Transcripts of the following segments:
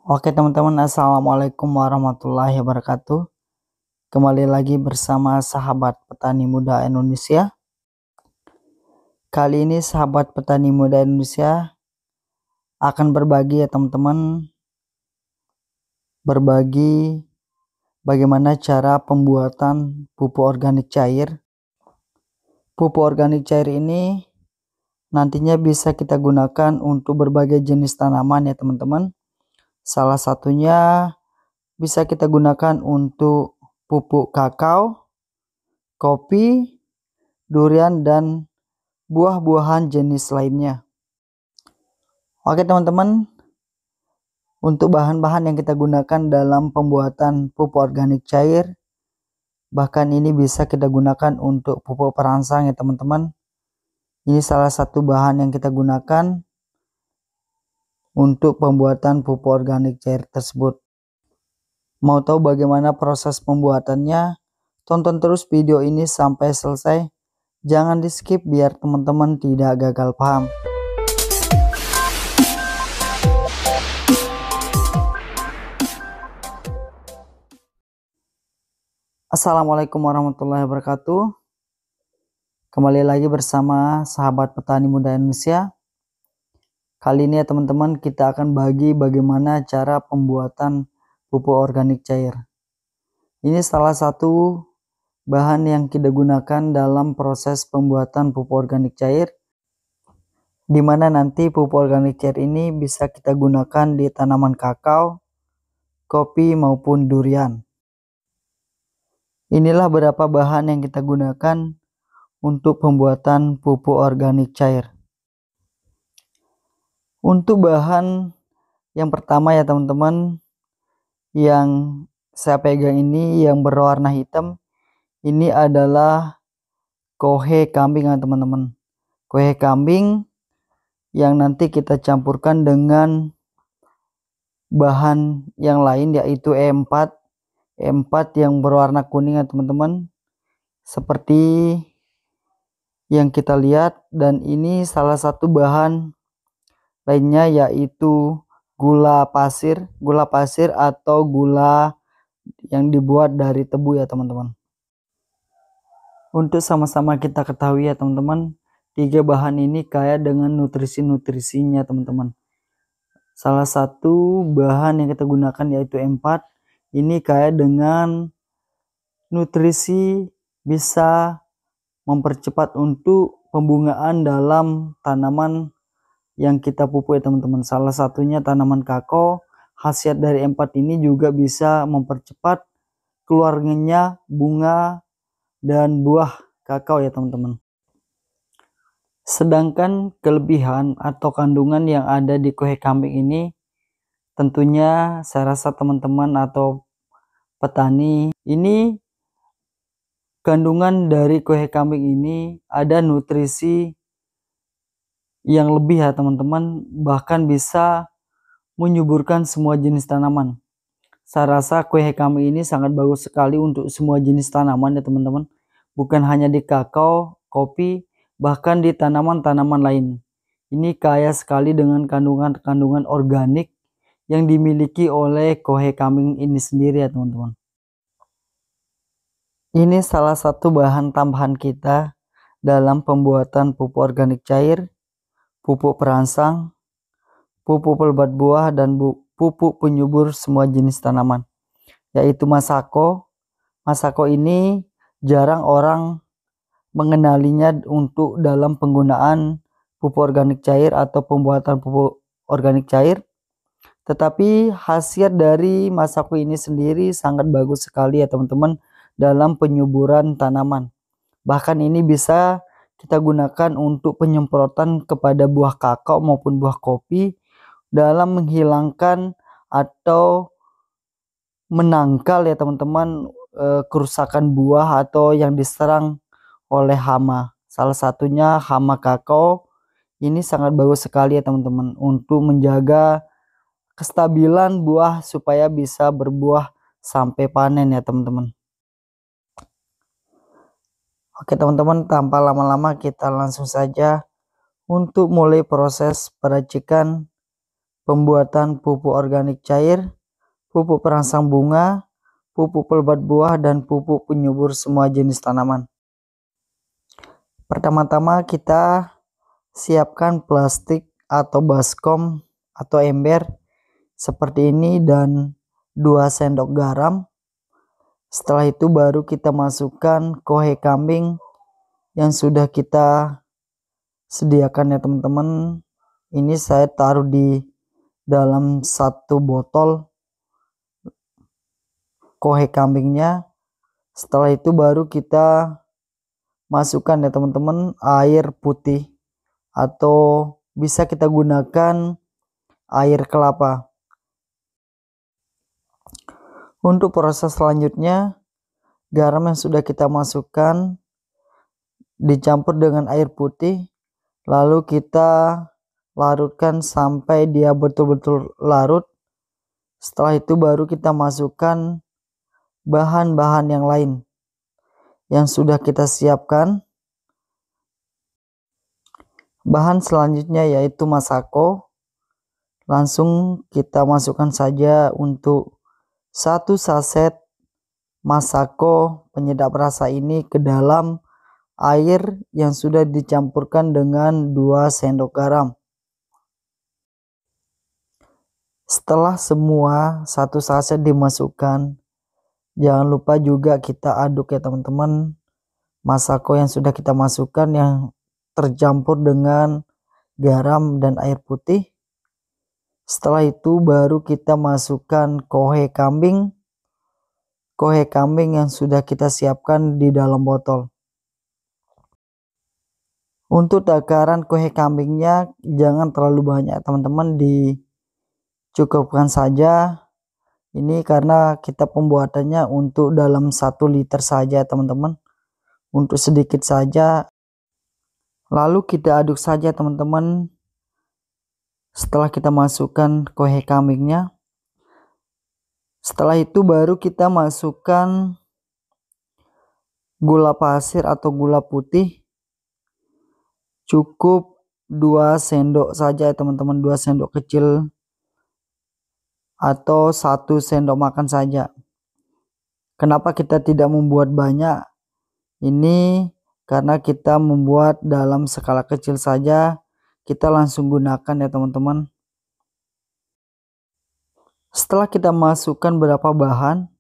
Oke teman-teman, assalamualaikum warahmatullahi wabarakatuh. Kembali lagi bersama sahabat petani muda Indonesia. Kali ini sahabat petani muda Indonesia akan berbagi ya teman-teman, berbagi bagaimana cara pembuatan pupuk organik cair. Pupuk organik cair ini nantinya bisa kita gunakan untuk berbagai jenis tanaman ya teman-teman. Salah satunya bisa kita gunakan untuk pupuk kakao, kopi, durian, dan buah-buahan jenis lainnya. Oke teman-teman, untuk bahan-bahan yang kita gunakan dalam pembuatan pupuk organik cair, bahkan ini bisa kita gunakan untuk pupuk perangsang ya teman-teman. Ini salah satu bahan yang kita gunakan untuk pembuatan pupuk organik cair tersebut. Mau tahu bagaimana proses pembuatannya? Tonton terus video ini sampai selesai. Jangan di skip biar teman-teman tidak gagal paham. Assalamualaikum warahmatullahi wabarakatuh. Kembali lagi bersama sahabat petani muda Indonesia. Kali ini ya teman-teman, kita akan bagi bagaimana cara pembuatan pupuk organik cair. Ini salah satu bahan yang kita gunakan dalam proses pembuatan pupuk organik cair, di mana nanti pupuk organik cair ini bisa kita gunakan di tanaman kakao, kopi maupun durian. Inilah beberapa bahan yang kita gunakan untuk pembuatan pupuk organik cair. Untuk bahan yang pertama ya teman-teman, yang saya pegang ini yang berwarna hitam, ini adalah kohe kambing ya teman-teman. Kohe kambing yang nanti kita campurkan dengan bahan yang lain yaitu E4 yang berwarna kuning ya teman-teman, seperti yang kita lihat. Dan ini salah satu bahan lainnya yaitu gula pasir atau gula yang dibuat dari tebu ya teman-teman. Untuk sama-sama kita ketahui ya teman-teman, tiga bahan ini kaya dengan nutrisi-nutrisinya teman-teman. Salah satu bahan yang kita gunakan yaitu E4 ini kaya dengan nutrisi, bisa mempercepat untuk pembungaan dalam tanaman yang kita pupuk ya teman-teman. Salah satunya tanaman kakao. Khasiat dari E4 ini juga bisa mempercepat keluarnya bunga dan buah kakao ya teman-teman. Sedangkan kelebihan atau kandungan yang ada di kohe kambing ini, tentunya saya rasa teman-teman atau petani ini, kandungan dari kohe kambing ini ada nutrisi yang lebih ya teman-teman, bahkan bisa menyuburkan semua jenis tanaman. Saya rasa kohe kambing ini sangat bagus sekali untuk semua jenis tanaman ya teman-teman, bukan hanya di kakao, kopi, bahkan di tanaman-tanaman lain. Ini kaya sekali dengan kandungan-kandungan organik yang dimiliki oleh kohe kambing ini sendiri ya teman-teman. Ini salah satu bahan tambahan kita dalam pembuatan pupuk organik cair, pupuk perangsang, pupuk pelebat buah, dan pupuk penyubur semua jenis tanaman, yaitu masako. Masako ini jarang orang mengenalinya untuk dalam penggunaan pupuk organik cair atau pembuatan pupuk organik cair. Tetapi khasiat dari masako ini sendiri sangat bagus sekali ya teman-teman dalam penyuburan tanaman. Bahkan ini bisa kita gunakan untuk penyemprotan kepada buah kakao maupun buah kopi dalam menghilangkan atau menangkal ya teman-teman kerusakan buah atau yang diserang oleh hama. Salah satunya hama kakao. Ini sangat bagus sekali ya teman-teman untuk menjaga kestabilan buah supaya bisa berbuah sampai panen ya teman-teman. Oke teman-teman, tanpa lama-lama kita langsung saja untuk mulai proses peracikan pembuatan pupuk organik cair, pupuk perangsang bunga, pupuk pelebat buah, dan pupuk penyubur semua jenis tanaman. Pertama-tama kita siapkan plastik atau baskom atau ember seperti ini dan 2 sendok garam. Setelah itu baru kita masukkan kohe kambing yang sudah kita sediakan ya teman-teman. Ini saya taruh di dalam 1 botol kohe kambingnya. Setelah itu baru kita masukkan ya teman-teman air putih atau bisa kita gunakan air kelapa. Untuk proses selanjutnya, garam yang sudah kita masukkan dicampur dengan air putih, lalu kita larutkan sampai dia betul-betul larut. Setelah itu baru kita masukkan bahan-bahan yang lain yang sudah kita siapkan. Bahan selanjutnya yaitu masako. Langsung kita masukkan saja untuk 1 saset masako penyedap rasa ini ke dalam air yang sudah dicampurkan dengan 2 sendok garam. Setelah semua 1 saset dimasukkan, jangan lupa juga kita aduk ya teman-teman masako yang sudah kita masukkan yang tercampur dengan garam dan air putih. Setelah itu baru kita masukkan kohe kambing yang sudah kita siapkan di dalam botol. Untuk takaran kohe kambingnya jangan terlalu banyak teman-teman, dicukupkan saja. Ini karena kita pembuatannya untuk dalam 1 liter saja teman-teman, untuk sedikit saja. Lalu kita aduk saja teman-teman. Setelah kita masukkan kohe kambingnya, setelah itu baru kita masukkan gula pasir atau gula putih. Cukup 2 sendok saja teman-teman, 2 sendok kecil atau 1 sendok makan saja. Kenapa kita tidak membuat banyak? Ini karena kita membuat dalam skala kecil saja, kita langsung gunakan ya teman-teman. Setelah kita masukkan beberapa bahan,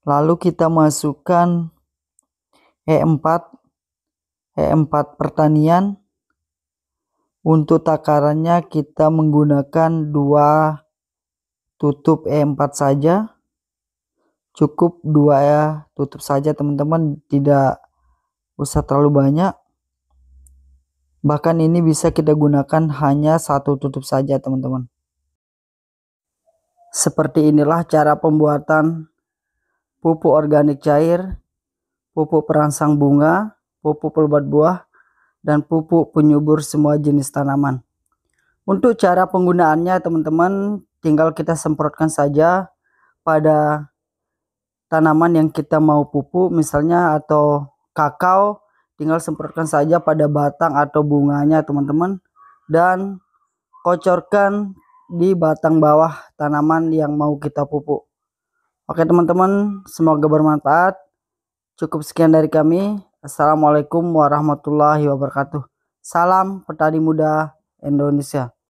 lalu kita masukkan E4 pertanian. Untuk takarannya kita menggunakan 2 tutup E4 saja. Cukup 2 tutup saja teman-teman, tidak usah terlalu banyak. Bahkan ini bisa kita gunakan hanya 1 tutup saja teman-teman. Seperti inilah cara pembuatan pupuk organik cair, pupuk perangsang bunga, pupuk pelebat buah, dan pupuk penyubur semua jenis tanaman. Untuk cara penggunaannya teman-teman, tinggal kita semprotkan saja pada tanaman yang kita mau pupuk, misalnya atau kakao, tinggal semprotkan saja pada batang atau bunganya teman-teman, dan kocorkan di batang bawah tanaman yang mau kita pupuk. Oke teman-teman, semoga bermanfaat. Cukup sekian dari kami. Assalamualaikum warahmatullahi wabarakatuh. Salam petani muda Indonesia.